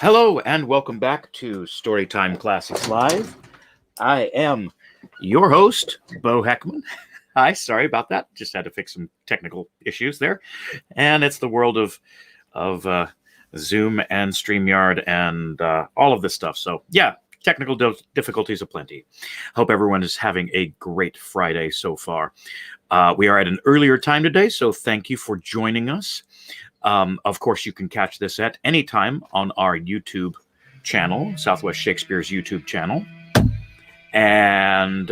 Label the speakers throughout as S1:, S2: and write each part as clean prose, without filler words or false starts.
S1: Hello and welcome back to Storytime Classics Live. I am your host, Bo Heckman. Hi, sorry about that. Just had to fix some technical issues there. And it's the world of Zoom and StreamYard and all of this stuff. So yeah, technical difficulties aplenty. Hope everyone is having a great Friday so far. We are at an earlier time today, so thank you for joining us. Of course, you can catch this at any time on our YouTube channel, Southwest Shakespeare's YouTube channel. And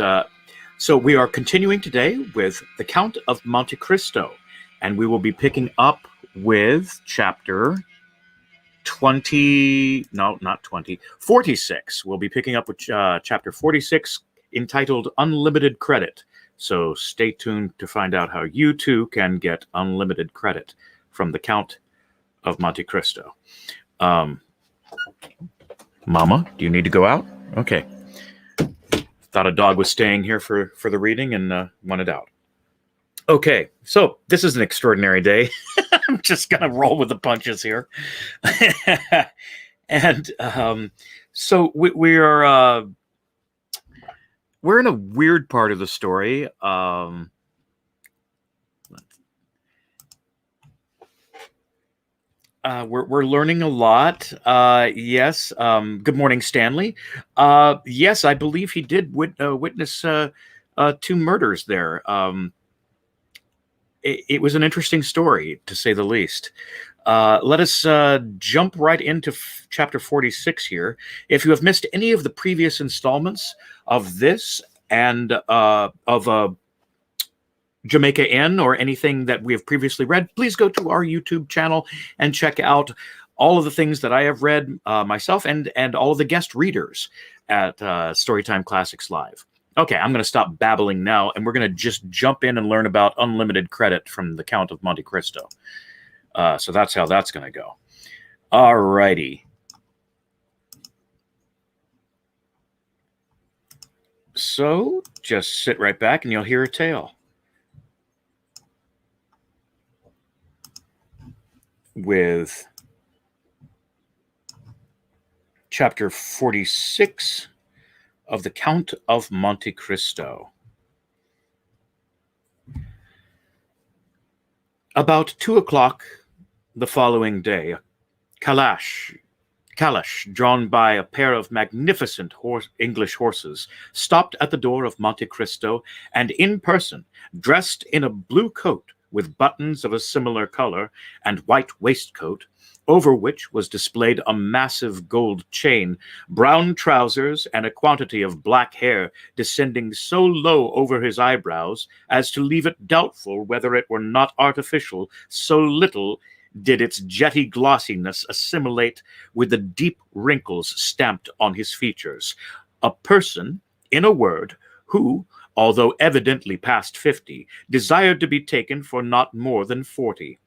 S1: so we are continuing today with The Count of Monte Cristo, and we will be picking up with chapter 46. We'll be picking up with chapter 46, entitled Unlimited Credit. So stay tuned to find out how you too can get unlimited credit from the Count of Monte Cristo. Mama, do you need to go out? Okay. Thought a dog was staying here for the reading and wanted out. Okay, so this is an extraordinary day. I'm just going to roll with the punches here. And so we're in a weird part of the story. We're learning a lot. Yes. Good morning, Stanley. Yes, I believe he did witness two murders there. It was an interesting story, to say the least. Let us jump right into chapter 46 here. If you have missed any of the previous installments of this and of Jamaica Inn or anything that we have previously read, please go to our YouTube channel and check out all of the things that I have read myself and all of the guest readers at Storytime Classics Live. Okay, I'm going to stop babbling now, and we're going to just jump in and learn about unlimited credit from the Count of Monte Cristo. So that's how that's going to go. All righty. So just sit right back and you'll hear a tale. With chapter 46 of the Count of Monte Cristo. About 2 o'clock the following day, a calash drawn by a pair of magnificent English horses stopped at the door of Monte Cristo, and in person, dressed in a blue coat with buttons of a similar color and white waistcoat, over which was displayed a massive gold chain, brown trousers, and a quantity of black hair descending so low over his eyebrows as to leave it doubtful whether it were not artificial, so little did its jetty glossiness assimilate with the deep wrinkles stamped on his features. A person, in a word, who, although evidently past 50, desired to be taken for not more than 40,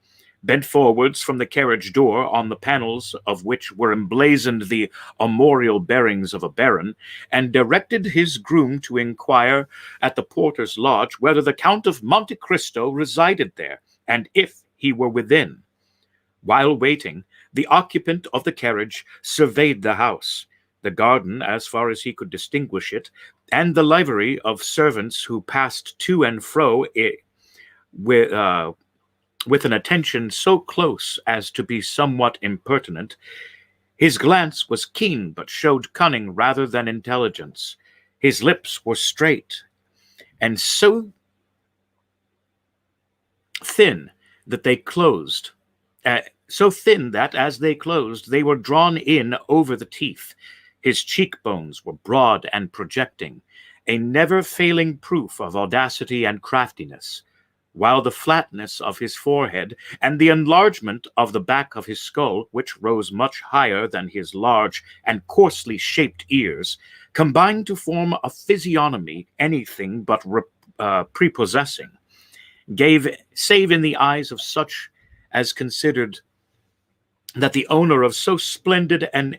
S1: bent forwards from the carriage door, on the panels of which were emblazoned the armorial bearings of a baron, and directed his groom to inquire at the porter's lodge whether the Count of Monte Cristo resided there, and if he were within. While waiting, the occupant of the carriage surveyed the house, the garden as far as he could distinguish it, and the livery of servants who passed to and fro with an attention so close as to be somewhat impertinent. His glance was keen, but showed cunning rather than intelligence. His lips were straight, and so thin that they closed. So thin that, as they closed, they were drawn in over the teeth. His cheekbones were broad and projecting, a never-failing proof of audacity and craftiness, while the flatness of his forehead and the enlargement of the back of his skull, which rose much higher than his large and coarsely shaped ears, combined to form a physiognomy anything but prepossessing, gave, save in the eyes of such as considered that the owner of so splendid an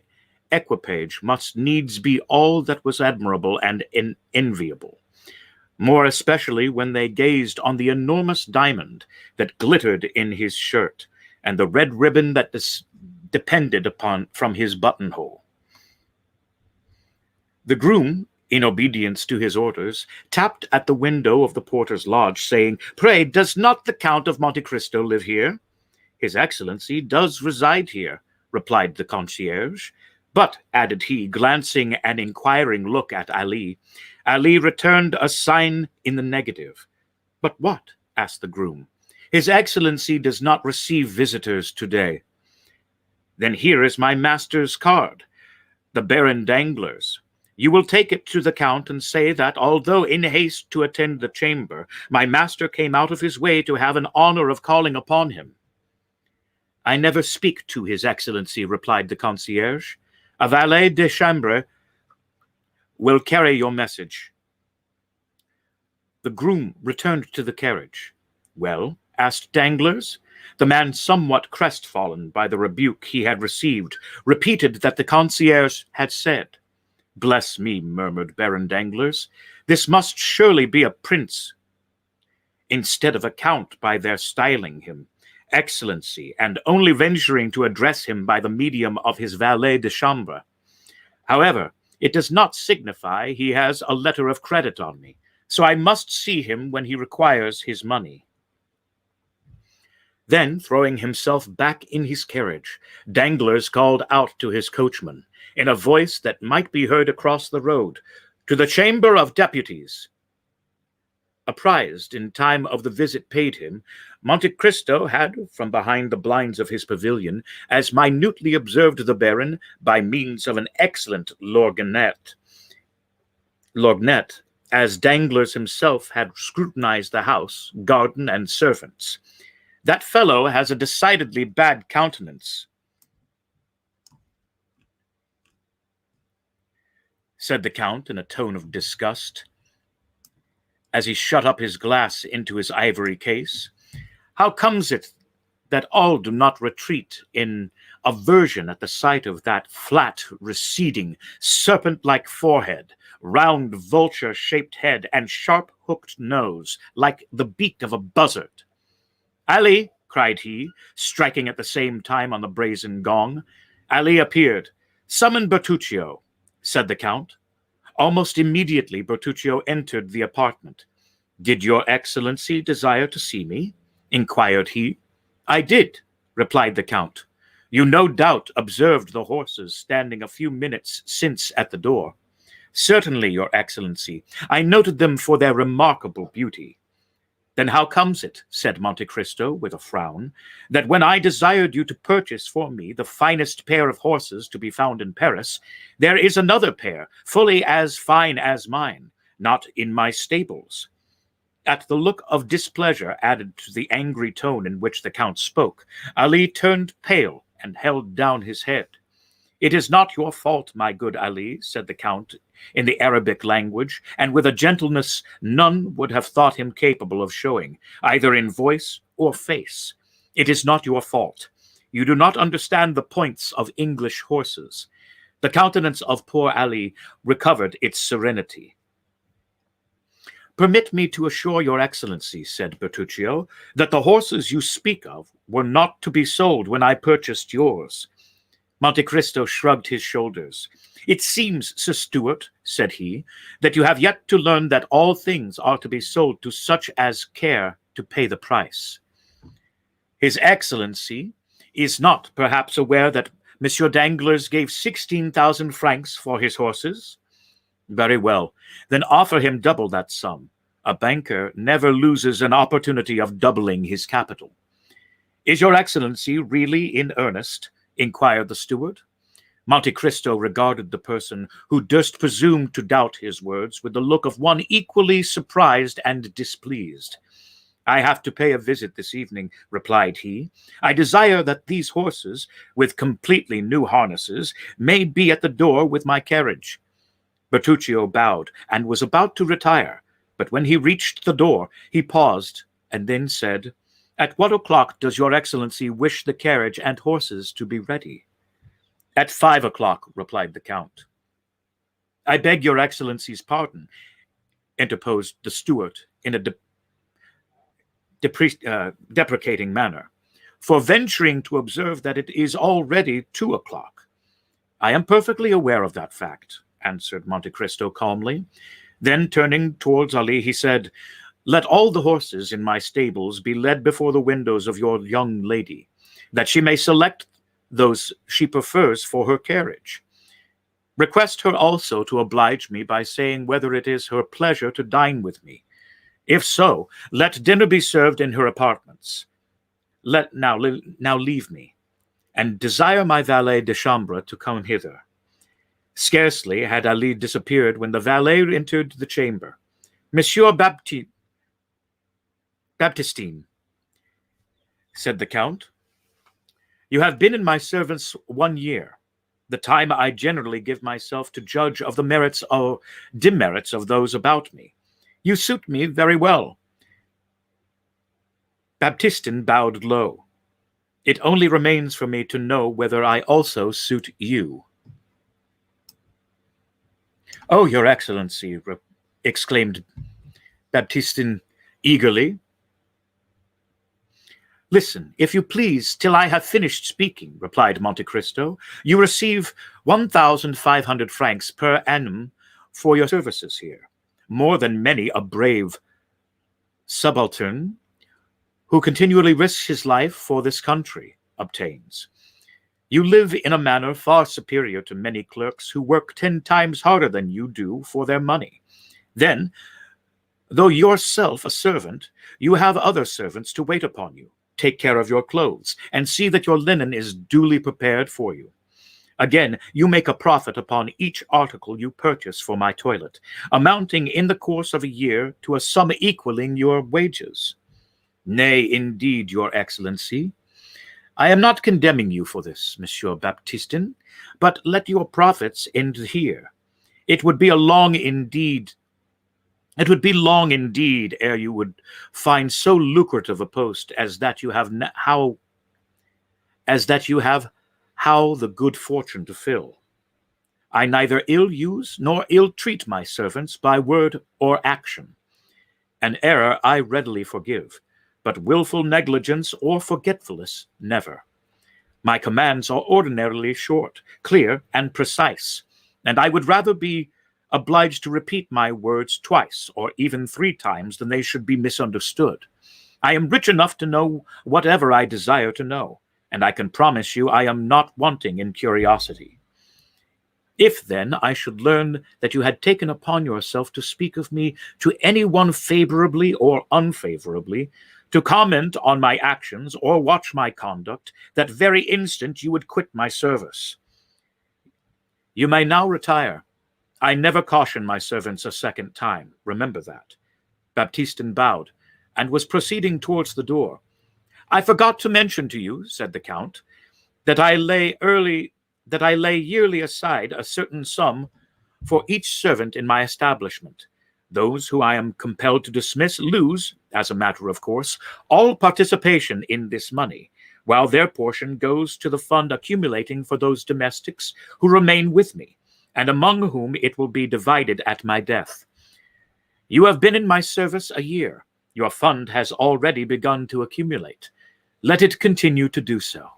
S1: equipage must needs be all that was admirable and enviable, more especially when they gazed on the enormous diamond that glittered in his shirt, and the red ribbon that depended upon from his buttonhole. The groom, in obedience to his orders, tapped at the window of the porter's lodge, saying, "Pray, does not the Count of Monte Cristo live here?" "His Excellency does reside here," replied the concierge. "But," added he, glancing an inquiring look at Ali. Ali returned a sign in the negative. "But what?" asked the groom. "His Excellency does not receive visitors today." "Then here is my master's card, the Baron Danglars. You will take it to the Count and say that, although in haste to attend the chamber, my master came out of his way to have an honor of calling upon him." "I never speak to his Excellency," replied the concierge. "A valet de chambre will carry your message." The groom returned to the carriage. "Well?" asked Danglars. The man, somewhat crestfallen by the rebuke he had received, repeated that the concierge had said. "Bless me," murmured Baron Danglars. "This must surely be a prince instead of a count by their styling him Excellency, and only venturing to address him by the medium of his valet de chambre. However, it does not signify. He has a letter of credit on me, so I must see him when he requires his money." Then, throwing himself back in his carriage, Danglars called out to his coachman, in a voice that might be heard across the road, "To the Chamber of Deputies." Apprised in time of the visit paid him, Monte Cristo had, from behind the blinds of his pavilion, as minutely observed the Baron by means of an excellent lorgnette, as Danglars himself had scrutinized the house, garden, and servants. "That fellow has a decidedly bad countenance," said the Count in a tone of disgust, as he shut up his glass into his ivory case. "How comes it that all do not retreat in aversion at the sight of that flat, receding, serpent-like forehead, round, vulture-shaped head, and sharp-hooked nose, like the beak of a buzzard? Ali!" cried he, striking at the same time on the brazen gong. Ali appeared. "Summon Bertuccio," said the Count. Almost immediately Bertuccio entered the apartment. "Did your Excellency desire to see me?" inquired he. "I did," replied the Count. "You no doubt observed the horses standing a few minutes since at the door." "Certainly, your Excellency. I noted them for their remarkable beauty." "Then how comes it," said Monte Cristo with a frown, "that when I desired you to purchase for me the finest pair of horses to be found in Paris, there is another pair, fully as fine as mine, not in my stables?" At the look of displeasure added to the angry tone in which the Count spoke, Ali turned pale and held down his head. "It is not your fault, my good Ali," said the Count in the Arabic language, and with a gentleness none would have thought him capable of showing, either in voice or face. "It is not your fault. You do not understand the points of English horses." The countenance of poor Ali recovered its serenity. "Permit me to assure your Excellency," said Bertuccio, "that the horses you speak of were not to be sold when I purchased yours." Monte Cristo shrugged his shoulders. "It seems, Sir Stewart," said he, "that you have yet to learn that all things are to be sold to such as care to pay the price." "His Excellency is not perhaps aware that Monsieur Danglars gave 16,000 francs for his horses?" "Very well. Then offer him double that sum. A banker never loses an opportunity of doubling his capital." "Is your Excellency really in earnest?" inquired the steward. Monte Cristo regarded the person who durst presume to doubt his words with the look of one equally surprised and displeased. "I have to pay a visit this evening," replied he. "I desire that these horses, with completely new harnesses, may be at the door with my carriage." Bertuccio bowed and was about to retire, but when he reached the door, he paused and then said, "At what o'clock does your Excellency wish the carriage and horses to be ready?" "At 5 o'clock," replied the Count. "I beg your Excellency's pardon," interposed the steward in a deprecating manner. for venturing to observe that it is already 2 o'clock. I am perfectly aware of that fact, answered Monte Cristo calmly. Then, turning towards Ali, he said, Let all the horses in my stables be led before the windows of your young lady, that she may select those she prefers for her carriage. Request her also to oblige me by saying whether it is her pleasure to dine with me. If so, let dinner be served in her apartments. Now leave me, and desire my valet de chambre to come hither. Scarcely had Ali disappeared when the valet entered the chamber. Monsieur Baptistine, said the Count, you have been in my service 1 year, the time I generally give myself to judge of the merits or demerits of those about me. You suit me very well. Baptistin bowed low. It only remains for me to know whether I also suit you. Oh, Your Excellency, exclaimed Baptistin eagerly. Listen, if you please, till I have finished speaking, replied Monte Cristo. You receive 1,500 francs per annum for your services here, more than many a brave subaltern who continually risks his life for this country obtains. You live in a manner far superior to many clerks who work 10 times harder than you do for their money. Then, though yourself a servant, you have other servants to wait upon you, take care of your clothes, and see that your linen is duly prepared for you. Again, you make a profit upon each article you purchase for my toilet, amounting in the course of a year to a sum equaling your wages. Nay, indeed, Your Excellency, I am not condemning you for this, Monsieur Baptistin, but let your profits end here. It would be long indeed ere you would find so lucrative a post as that you have how the good fortune to fill. I neither ill use nor ill treat my servants by word or action. An error I readily forgive, but willful negligence or forgetfulness never. My commands are ordinarily short, clear, and precise, and I would rather be obliged to repeat my words twice or even 3 times than they should be misunderstood. I am rich enough to know whatever I desire to know, and I can promise you I am not wanting in curiosity. If, then, I should learn that you had taken upon yourself to speak of me to anyone favorably or unfavorably, to comment on my actions or watch my conduct, that very instant you would quit my service. You may now retire. I never caution my servants a second time. Remember that. Baptistin bowed, and was proceeding towards the door. I forgot to mention to you, said the Count, that I lay yearly aside a certain sum for each servant in my establishment. Those who I am compelled to dismiss lose, as a matter of course, all participation in this money, while their portion goes to the fund accumulating for those domestics who remain with me, and among whom it will be divided at my death. You have been in my service a year. Your fund has already begun to accumulate. Let it continue to do so.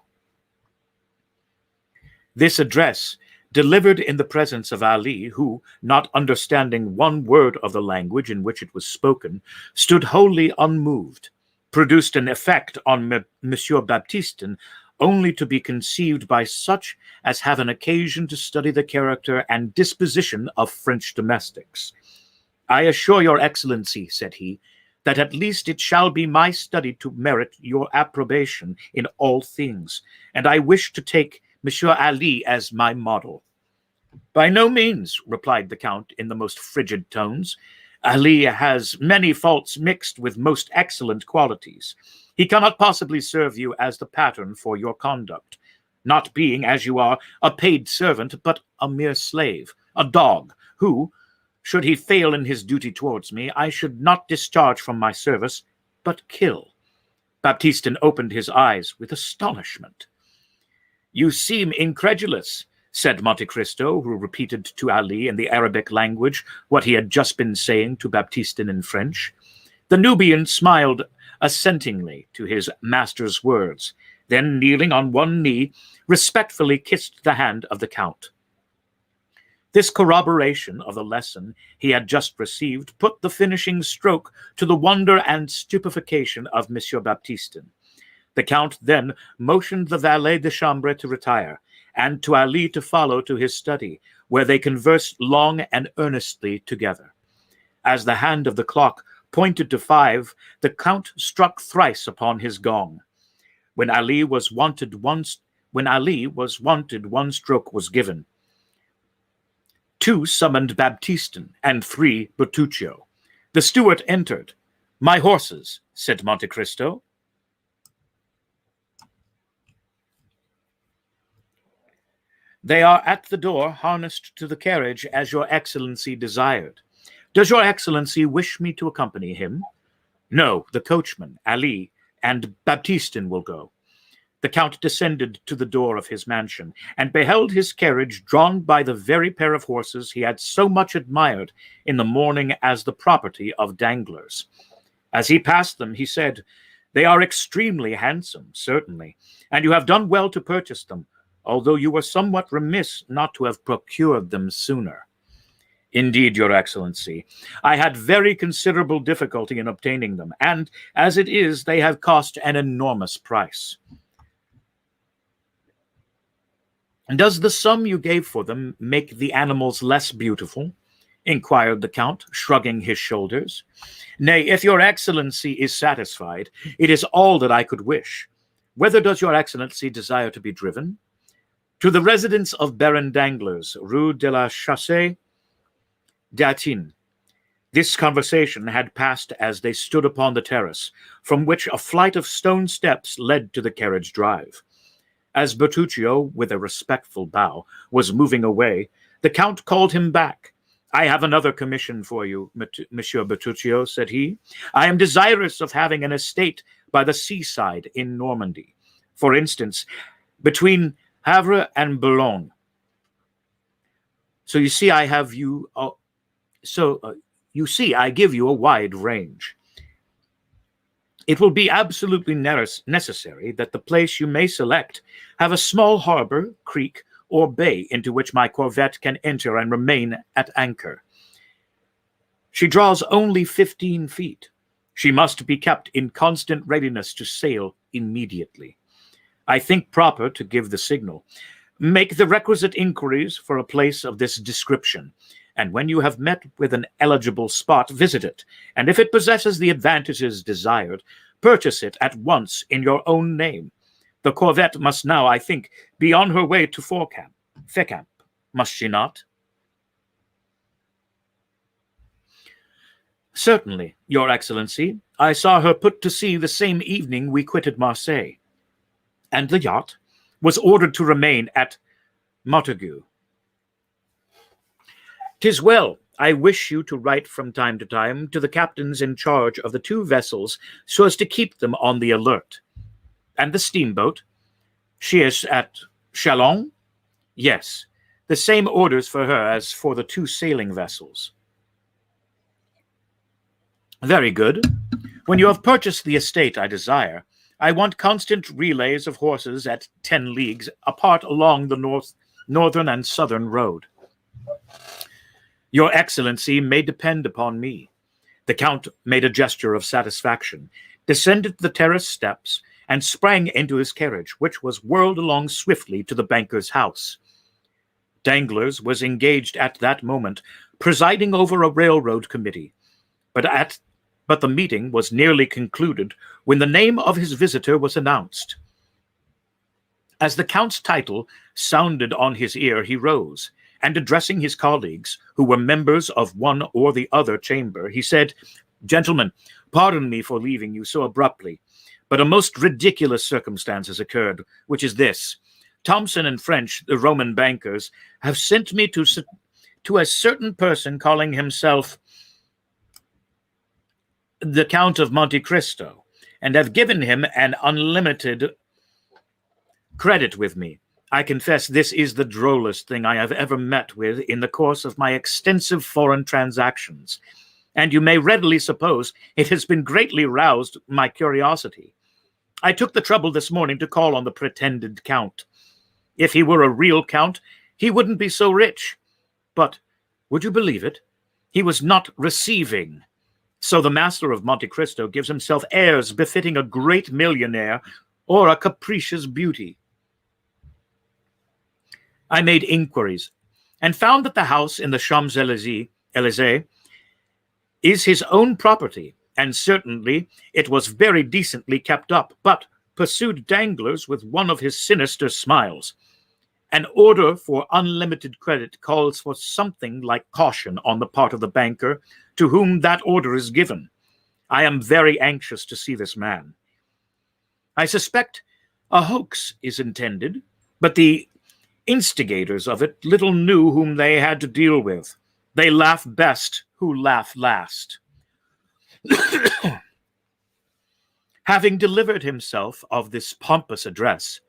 S1: This address, delivered in the presence of Ali, who, not understanding one word of the language in which it was spoken, stood wholly unmoved, produced an effect on Monsieur Baptistin only to be conceived by such as have an occasion to study the character and disposition of French domestics. I assure Your Excellency, said he, that at least it shall be my study to merit your approbation in all things, and I wish to take Monsieur Ali as my model. By no means, replied the Count in the most frigid tones. Ali has many faults mixed with most excellent qualities. He cannot possibly serve you as the pattern for your conduct, not being, as you are, a paid servant, but a mere slave, a dog, who, should he fail in his duty towards me, I should not discharge from my service, but kill. Baptistin opened his eyes with astonishment. You seem incredulous, said Monte Cristo, who repeated to Ali in the Arabic language what he had just been saying to Baptistin in French. The Nubian smiled assentingly to his master's words, then kneeling on one knee, respectfully kissed the hand of the Count. This corroboration of the lesson he had just received put the finishing stroke to the wonder and stupefaction of Monsieur Baptistin. The Count then motioned the valet de chambre to retire, and to Ali to follow to his study, where they conversed long and earnestly together. As the hand of the clock pointed to 5, the Count struck thrice upon his gong. When Ali was wanted, one stroke was given. 2 summoned Baptistin, and 3 Bertuccio. The steward entered. "My horses," said Monte Cristo. "They are at the door, harnessed to the carriage, as your Excellency desired. Does your Excellency wish me to accompany him?" "No, the coachman, Ali, and Baptistin will go." The Count descended to the door of his mansion, and beheld his carriage drawn by the very pair of horses he had so much admired in the morning as the property of Danglars. As he passed them, he said, "They are extremely handsome, certainly, and you have done well to purchase them, although you were somewhat remiss not to have procured them sooner." "Indeed, your Excellency, I had very considerable difficulty in obtaining them, and, as it is, they have cost an enormous price." "Does the sum you gave for them make the animals less beautiful?" inquired the Count, shrugging his shoulders. "Nay, if your Excellency is satisfied, it is all that I could wish. Whither does your Excellency desire to be driven?" "To the residence of Baron Danglars, Rue de la Chaussée d'Atin." This conversation had passed as they stood upon the terrace, from which a flight of stone steps led to the carriage drive. As Bertuccio, with a respectful bow, was moving away, the Count called him back. "I have another commission for you, Monsieur Bertuccio," said he. "I am desirous of having an estate by the seaside in Normandy. For instance, between Havre and Boulogne. So you see, I give you a wide range. It will be absolutely necessary that the place you may select have a small harbor, creek, or bay into which my corvette can enter and remain at anchor. She draws only 15 feet. She must be kept in constant readiness to sail immediately. I think proper to give the signal. Make the requisite inquiries for a place of this description, and when you have met with an eligible spot, visit it, and if it possesses the advantages desired, purchase it at once in your own name. The corvette must now, I think, be on her way to Fécamp, must she not?" "Certainly, your Excellency. I saw her put to sea the same evening we quitted Marseille." "And the yacht?" "Was ordered to remain at Montague." "'Tis well. I wish you to write from time to time to the captains in charge of the 2 vessels so as to keep them on the alert." "And the steamboat?" "She is at Chalon?" "Yes. The same orders for her as for the 2 sailing vessels." "Very good. When you have purchased the estate I desire, I want constant relays of horses at 10 leagues apart along the northern and southern road." "Your Excellency may depend upon me." The Count made a gesture of satisfaction, descended the terrace steps, and sprang into his carriage, which was whirled along swiftly to the banker's house. Danglars was engaged at that moment presiding over a railroad committee, but the meeting was nearly concluded when the name of his visitor was announced. As the Count's title sounded on his ear, he rose, and addressing his colleagues, who were members of one or the other chamber, he said, "Gentlemen, pardon me for leaving you so abruptly, but a most ridiculous circumstance has occurred, which is this. Thomson and French, the Roman bankers, have sent me to a certain person calling himself the Count of Monte Cristo, and have given him an unlimited credit with me. I confess this is the drollest thing I have ever met with in the course of my extensive foreign transactions, and you may readily suppose it has been greatly roused my curiosity. I took the trouble this morning to call on the pretended count. If he were a real count, he wouldn't be so rich. But, would you believe it? He was not receiving. So the master of Monte Cristo gives himself airs befitting a great millionaire or a capricious beauty. I made inquiries and found that the house in the Champs-Élysées is his own property, and certainly it was very decently kept up. But, pursued Danglars with one of his sinister smiles, an order for unlimited credit calls for something like caution on the part of the banker to whom that order is given. I am very anxious to see this man. I suspect a hoax is intended, but the instigators of it little knew whom they had to deal with. They laugh best who laugh last. Having delivered himself of this pompous address,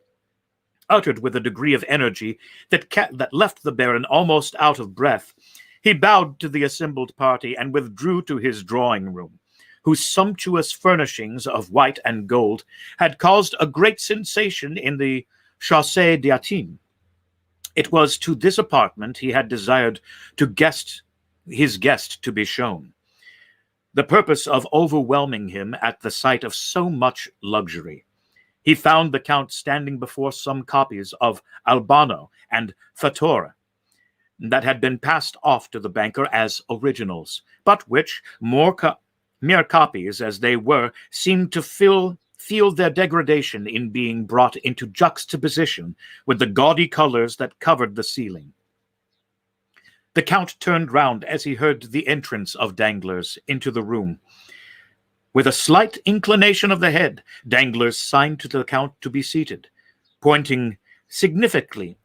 S1: uttered with a degree of energy that left the Baron almost out of breath, he bowed to the assembled party and withdrew to his drawing-room, whose sumptuous furnishings of white and gold had caused a great sensation in the Chaussée d'Antin. It was to this apartment he had desired his guest to be shown, the purpose of overwhelming him at the sight of so much luxury. He found the Count standing before some copies of Albano and Fattore that had been passed off to the banker as originals, but which, mere copies as they were, seemed to feel their degradation in being brought into juxtaposition with the gaudy colors that covered the ceiling. The Count turned round as he heard the entrance of Danglars into the room. With a slight inclination of the head, Danglars signed to the Count to be seated, pointing significantly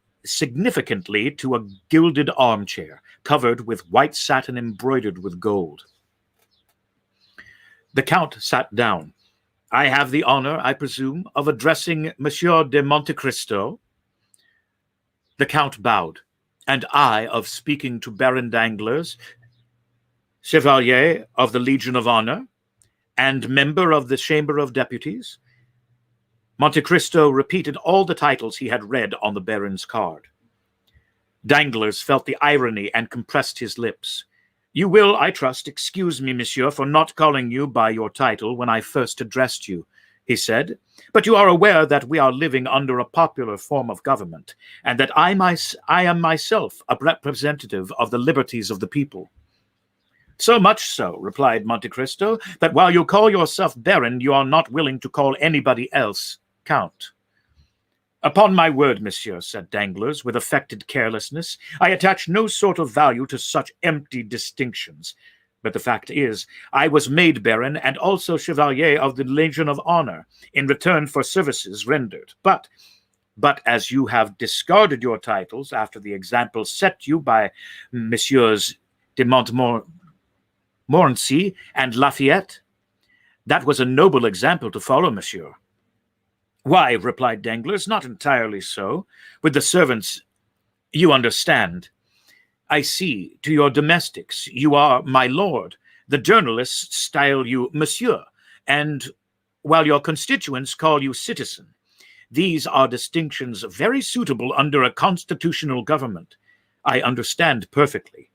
S1: to a gilded armchair covered with white satin embroidered with gold. The Count sat down. I have the honor, I presume, of addressing Monsieur de Monte Cristo. The Count bowed. And I of speaking to Baron Danglars, Chevalier of the Legion of Honor, and member of the Chamber of Deputies. Monte Cristo repeated all the titles he had read on the Baron's card. Danglars felt the irony and compressed his lips. You will, I trust, excuse me, monsieur, for not calling you by your title when I first addressed you, he said, but you are aware that we are living under a popular form of government, and that I am myself a representative of the liberties of the people. So much so, replied Monte Cristo, that while you call yourself Baron, you are not willing to call anybody else Count. Upon my word, monsieur, said Danglars, with affected carelessness, I attach no sort of value to such empty distinctions. But the fact is, I was made Baron and also Chevalier of the Legion of Honor in return for services rendered. But as you have discarded your titles after the example set you by Messieurs de Montmorency and Lafayette, that was a noble example to follow, monsieur. Why, replied Danglars, not entirely so. With the servants, you understand. I see, to your domestics, you are my lord. The journalists style you monsieur, and while your constituents call you citizen. These are distinctions very suitable under a constitutional government. I understand perfectly.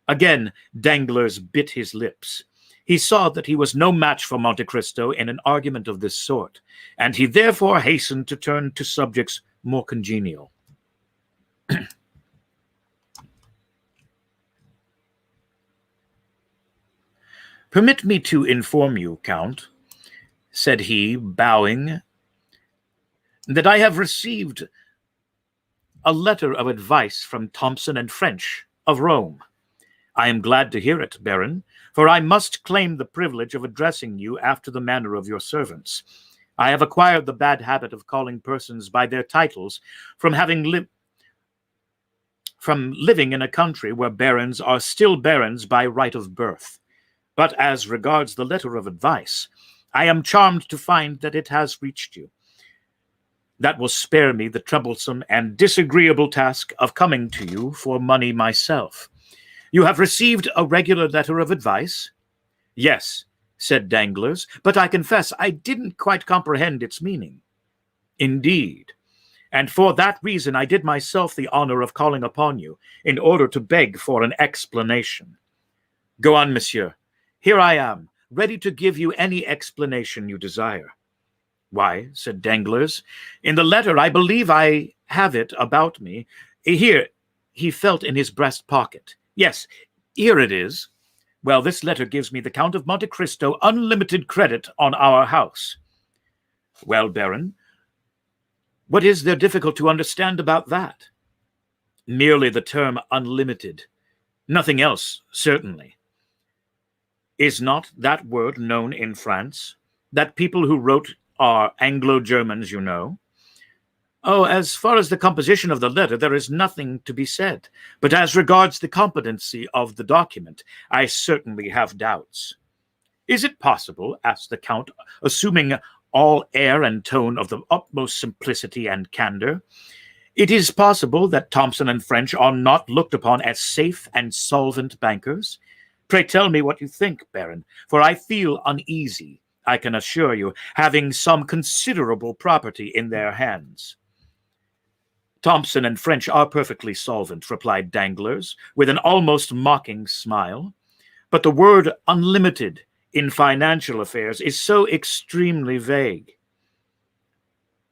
S1: Again, Danglars bit his lips. He saw that he was no match for Monte Cristo in an argument of this sort, and he therefore hastened to turn to subjects more congenial. Permit me to inform you, Count, said he, bowing, that I have received a letter of advice from Thomson and French of Rome. I am glad to hear it, Baron, for I must claim the privilege of addressing you after the manner of your servants. I have acquired the bad habit of calling persons by their titles from living in a country where barons are still barons by right of birth. But as regards the letter of advice, I am charmed to find that it has reached you. That will spare me the troublesome and disagreeable task of coming to you for money myself. You have received a regular letter of advice? Yes, said Danglars, but I confess I didn't quite comprehend its meaning. Indeed, and for that reason I did myself the honor of calling upon you, in order to beg for an explanation. Go on, monsieur. Here I am, ready to give you any explanation you desire. Why, said Danglars, in the letter I believe I have it about me. Here, he felt in his breast pocket. Yes, here it is. Well, this letter gives me the Count of Monte Cristo unlimited credit on our house. Well, Baron, what is there difficult to understand about that? Merely the term unlimited. Nothing else, certainly. Is not that word known in France? That people who wrote are Anglo-Germans, you know. Oh, as far as the composition of the letter, there is nothing to be said. But as regards the competency of the document, I certainly have doubts. Is it possible, asked the Count, assuming all air and tone of the utmost simplicity and candor, it is possible that Thomson and French are not looked upon as safe and solvent bankers? Pray tell me what you think, Baron, for I feel uneasy, I can assure you, having some considerable property in their hands. Thomson and French are perfectly solvent, replied Danglars, with an almost mocking smile. But the word unlimited in financial affairs is so extremely vague.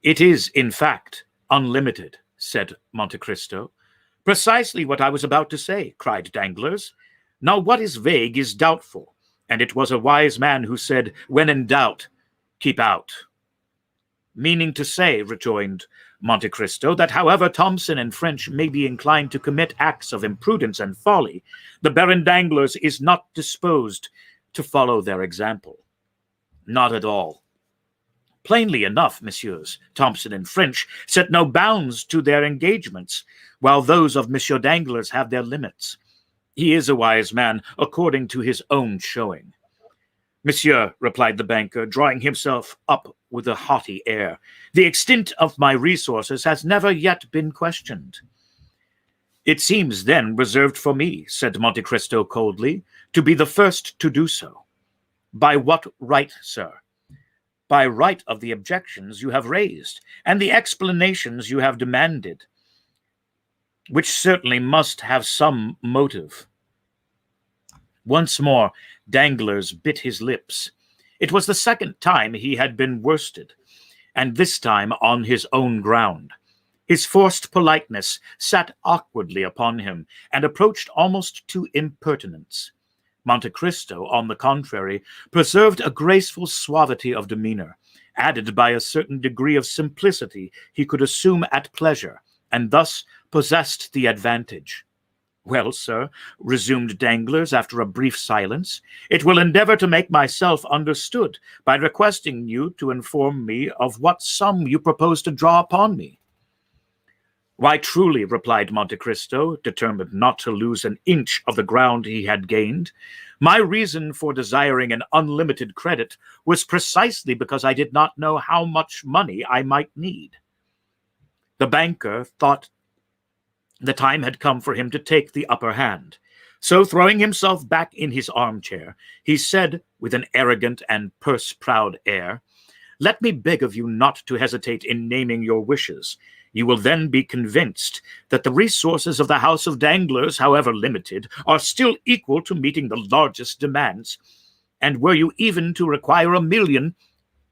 S1: It is, in fact, unlimited, said Monte Cristo. Precisely what I was about to say, cried Danglars. Now what is vague is doubtful, and it was a wise man who said, when in doubt, keep out. Meaning to say, rejoined Monte Cristo, that however Thomson and French may be inclined to commit acts of imprudence and folly, the Baron Danglars is not disposed to follow their example. Not at all. Plainly enough, messieurs, Thomson and French set no bounds to their engagements, while those of Monsieur Danglars have their limits. He is a wise man, according to his own showing. Monsieur, replied the banker, drawing himself up with a haughty air, the extent of my resources has never yet been questioned. It seems then reserved for me, said Monte Cristo coldly, to be the first to do so. By what right, sir? By right of the objections you have raised, and the explanations you have demanded, which certainly must have some motive. Once more, Danglars bit his lips. It was the second time he had been worsted, and this time on his own ground. His forced politeness sat awkwardly upon him, and approached almost to impertinence. Monte Cristo, on the contrary, preserved a graceful suavity of demeanor, added by a certain degree of simplicity he could assume at pleasure, and thus possessed the advantage. Well, sir, resumed Danglars after a brief silence, it will endeavor to make myself understood by requesting you to inform me of what sum you propose to draw upon me. Why, truly, replied Monte Cristo, determined not to lose an inch of the ground he had gained, my reason for desiring an unlimited credit was precisely because I did not know how much money I might need. The banker thought the time had come for him to take the upper hand. So, throwing himself back in his armchair, he said with an arrogant and purse-proud air, "Let me beg of you not to hesitate in naming your wishes. You will then be convinced that the resources of the House of Danglars, however limited, are still equal to meeting the largest demands. And were you even to require $1,000,000—"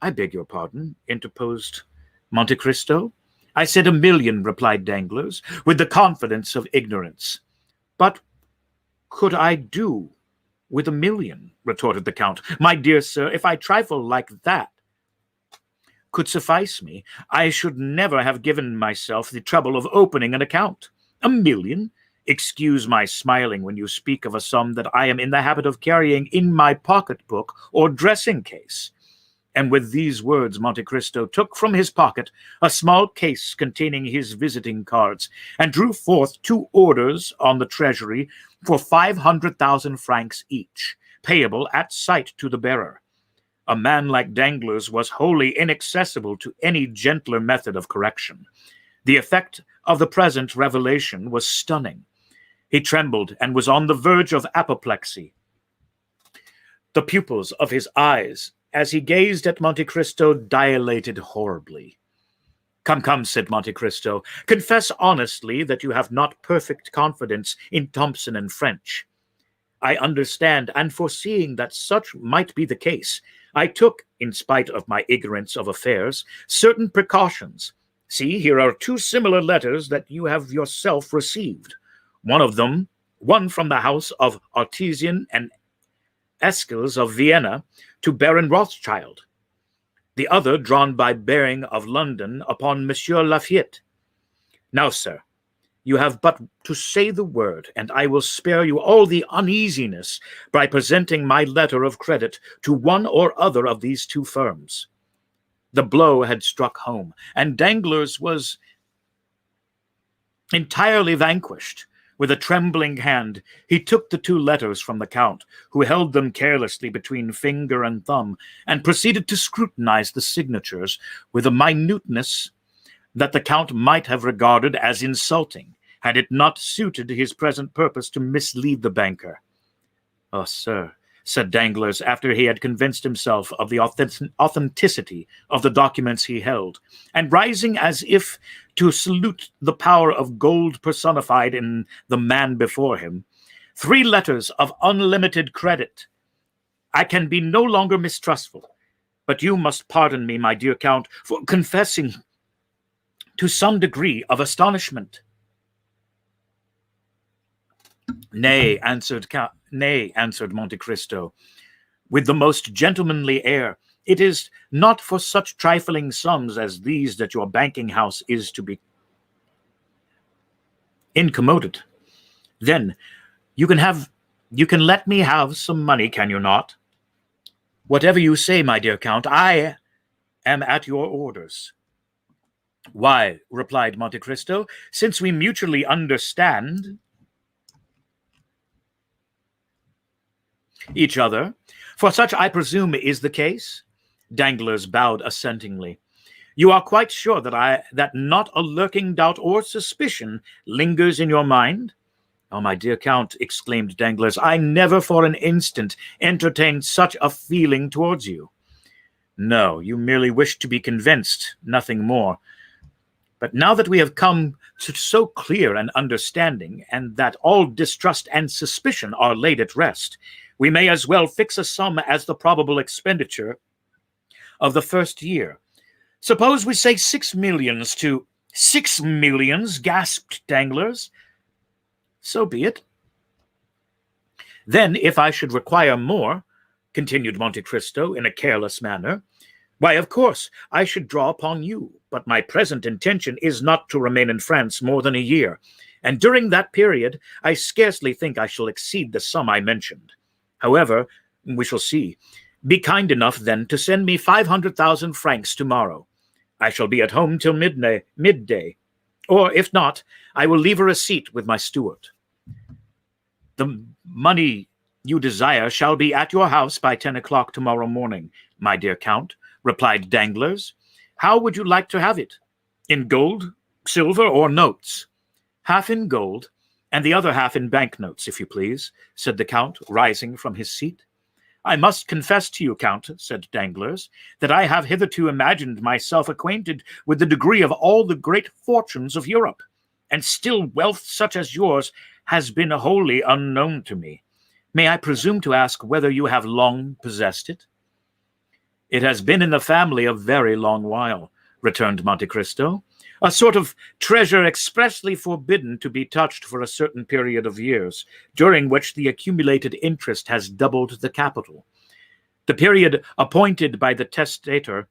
S1: "I beg your pardon," interposed Monte Cristo. "I said $1,000,000, replied Danglars, with the confidence of ignorance. "But could I do with $1,000,000, retorted the Count. "My dear sir, if a trifle like that could suffice me, I should never have given myself the trouble of opening an account. $1,000,000? Excuse my smiling when you speak of a sum that I am in the habit of carrying in my pocketbook or dressing case." And with these words Monte Cristo took from his pocket a small case containing his visiting cards, and drew forth 2 orders on the treasury for 500,000 francs each, payable at sight to the bearer. A man like Danglars was wholly inaccessible to any gentler method of correction. The effect of the present revelation was stunning. He trembled and was on the verge of apoplexy. The pupils of his eyes, as he gazed at Monte Cristo, dilated horribly. "Come, come," said Monte Cristo, "confess honestly that you have not perfect confidence in Thompson and French." "I understand, and foreseeing that such might be the case, I took, in spite of my ignorance of affairs, certain precautions. See, here are 2 similar letters that you have yourself received. One from the house of Artesian and Esquils of Vienna to Baron Rothschild. The other drawn by Baring of London upon Monsieur Lafayette. Now, sir, you have but to say the word, and I will spare you all the uneasiness by presenting my letter of credit to one or other of these 2 firms." The blow had struck home, and Danglars was entirely vanquished. With a trembling hand, he took the 2 letters from the Count, who held them carelessly between finger and thumb, and proceeded to scrutinize the signatures with a minuteness that the Count might have regarded as insulting, had it not suited his present purpose to mislead the banker. "Oh, sir," said Danglars, after he had convinced himself of the authenticity of the documents he held, and rising as if to salute the power of gold personified in the man before him, "3 letters of unlimited credit. I can be no longer mistrustful, but you must pardon me, my dear Count, for confessing to some degree of astonishment." Nay, answered Monte Cristo, with the most gentlemanly air, "it is not for such trifling sums as these that your banking house is to be incommoded. Then you can let me have some money, can you not?" "Whatever you say, my dear Count, I am at your orders." "Why," replied Monte Cristo, "since we mutually understand each other, for such I presume is the case." Danglars bowed assentingly. "You are quite sure that not a lurking doubt or suspicion lingers in your mind?" "Oh, my dear Count," exclaimed Danglars, "I never for an instant entertained such a feeling towards you." "No, you merely wished to be convinced, nothing more. But now that we have come to so clear an understanding, and that all distrust and suspicion are laid at rest, we may as well fix a sum as the probable expenditure of the first year. Suppose we say 6 millions to—" "6 millions?" gasped Danglars. "So be it." "Then, if I should require more," continued Monte Cristo in a careless manner, "why, of course, I should draw upon you. But my present intention is not to remain in France more than a year, and during that period I scarcely think I shall exceed the sum I mentioned. However, we shall see. Be kind enough, then, to send me 500,000 francs tomorrow. I shall be at home till midday, or if not, I will leave a receipt with my steward. The money you desire shall be at your house by 10 o'clock tomorrow morning, my dear Count," replied Danglars. "How would you like to have it? In gold, silver, or notes?" "Half in gold, and the other half in banknotes, if you please," said the Count, rising from his seat. "I must confess to you, Count," said Danglars, "that I have hitherto imagined myself acquainted with the degree of all the great fortunes of Europe, and still wealth such as yours has been wholly unknown to me. May I presume to ask whether you have long possessed it?" "It has been in the family a very long while," returned Monte Cristo. "A sort of treasure expressly forbidden to be touched for a certain period of years, during which the accumulated interest has doubled the capital. The period appointed by the testator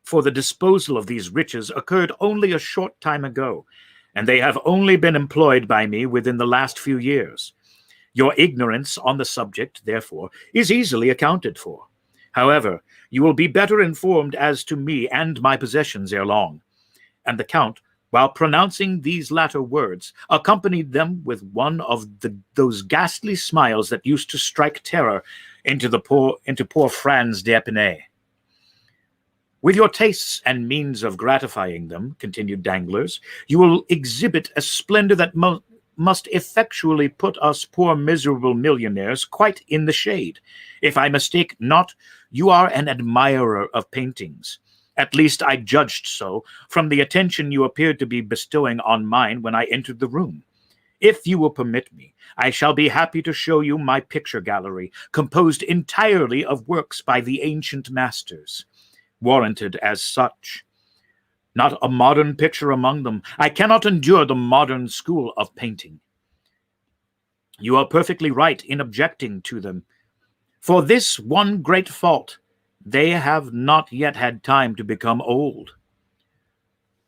S1: for the disposal of these riches occurred only a short time ago, and they have only been employed by me within the last few years. Your ignorance on the subject, therefore, is easily accounted for. However, you will be better informed as to me and my possessions ere long." And the Count, while pronouncing these latter words, accompanied them with one of those ghastly smiles that used to strike terror into poor Franz d'Épinay. "With your tastes and means of gratifying them," continued Danglars, "you will exhibit a splendor that must effectually put us poor miserable millionaires quite in the shade. If I mistake not, you are an admirer of paintings. At least I judged so from the attention you appeared to be bestowing on mine when I entered the room. If you will permit me, I shall be happy to show you my picture gallery, composed entirely of works by the ancient masters, warranted as such. Not a modern picture among them. I cannot endure the modern school of painting. You are perfectly right in objecting to them. For this one great fault, they have not yet had time to become old.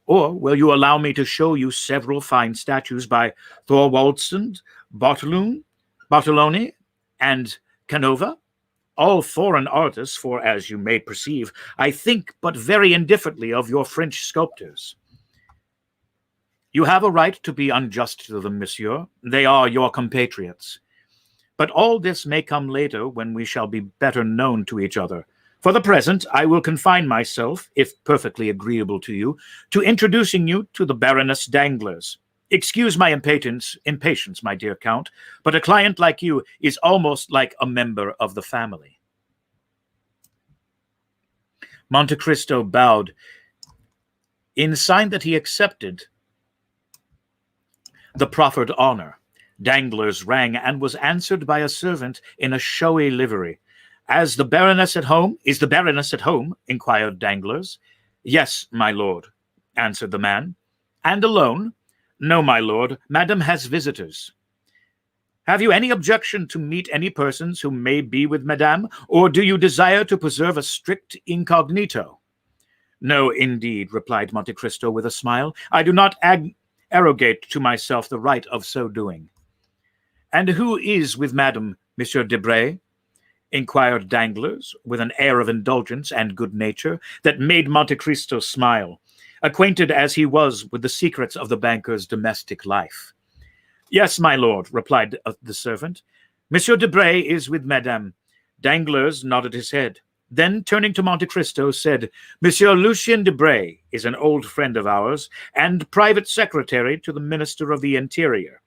S1: Or will you allow me to show you several fine statues by Thorwaldsen, Bartolone, and Canova? All foreign artists, for, as you may perceive, I think but very indifferently of your French sculptors. You have a right to be unjust to them, monsieur. They are your compatriots. But all this may come later when we shall be better known to each other. For the present, I will confine myself, if perfectly agreeable to you, to introducing you to the Baroness Danglars. Excuse my impatience, my dear Count, but a client like you is almost like a member of the family. Monte Cristo bowed in sign that he accepted the proffered honor. Danglars rang and was answered by a servant in a showy livery. Is the Baroness at home? Inquired Danglars. Yes, my lord, answered the man. And alone? No, my lord, Madame has visitors. Have you any objection to meet any persons who may be with Madame, or do you desire to preserve a strict incognito? No, indeed, replied Monte Cristo with a smile. I do not arrogate to myself the right of so doing. And who is with Madame, Monsieur Debray? Inquired Danglars, with an air of indulgence and good nature that made Monte Cristo smile, acquainted as he was with the secrets of the banker's domestic life. Yes, my lord, replied the servant. Monsieur Debray is with Madame. Danglars nodded his head. Then, turning to Monte Cristo, said, Monsieur Lucien Debray is an old friend of ours, and private secretary to the Minister of the Interior.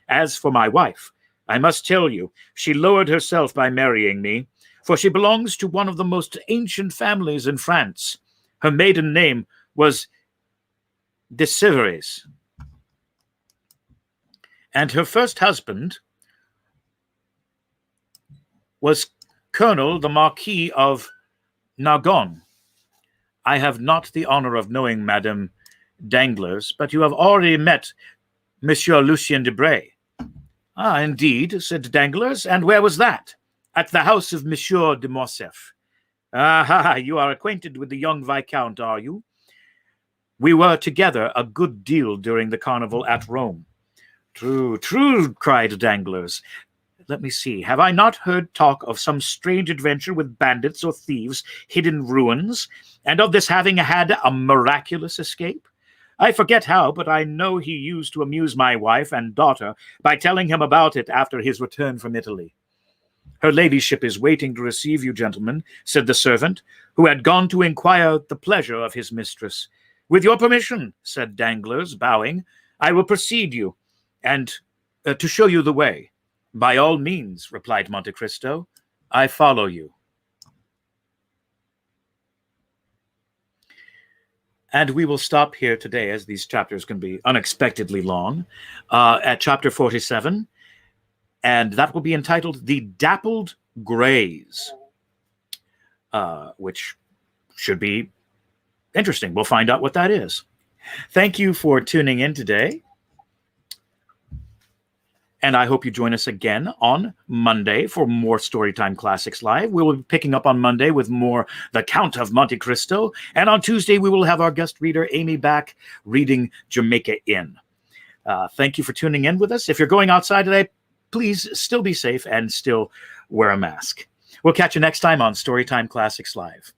S1: As for my wife, I must tell you, she lowered herself by marrying me, for she belongs to one of the most ancient families in France. Her maiden name was de Sèvres, and her first husband was Colonel the Marquis of Narbonne. I have not the honor of knowing Madame Danglars, but you have already met Monsieur Lucien Debray. Ah, indeed, said Danglars, and where was that? At the house of Monsieur de Morcerf. Ah, you are acquainted with the young Viscount, are you? We were together a good deal during the carnival at Rome. True, true, cried Danglars. Let me see, have I not heard talk of some strange adventure with bandits or thieves hid in ruins, and of this having had a miraculous escape? I forget how, but I know he used to amuse my wife and daughter by telling him about it after his return from Italy. Her ladyship is waiting to receive you, gentlemen, said the servant, who had gone to inquire the pleasure of his mistress. With your permission, said Danglars, bowing, I will precede you, and to show you the way. By all means, replied Monte Cristo. I follow you. And we will stop here today, as these chapters can be unexpectedly long, at chapter 47, and that will be entitled The Dappled Greys, which should be interesting. We'll find out what that is. Thank you for tuning in today, and I hope you join us again on Monday for more Storytime Classics Live. We will be picking up on Monday with more The Count of Monte Cristo. And on Tuesday, we will have our guest reader, Amy, back reading Jamaica Inn. Thank you for tuning in with us. If you're going outside today, please still be safe and still wear a mask. We'll catch you next time on Storytime Classics Live.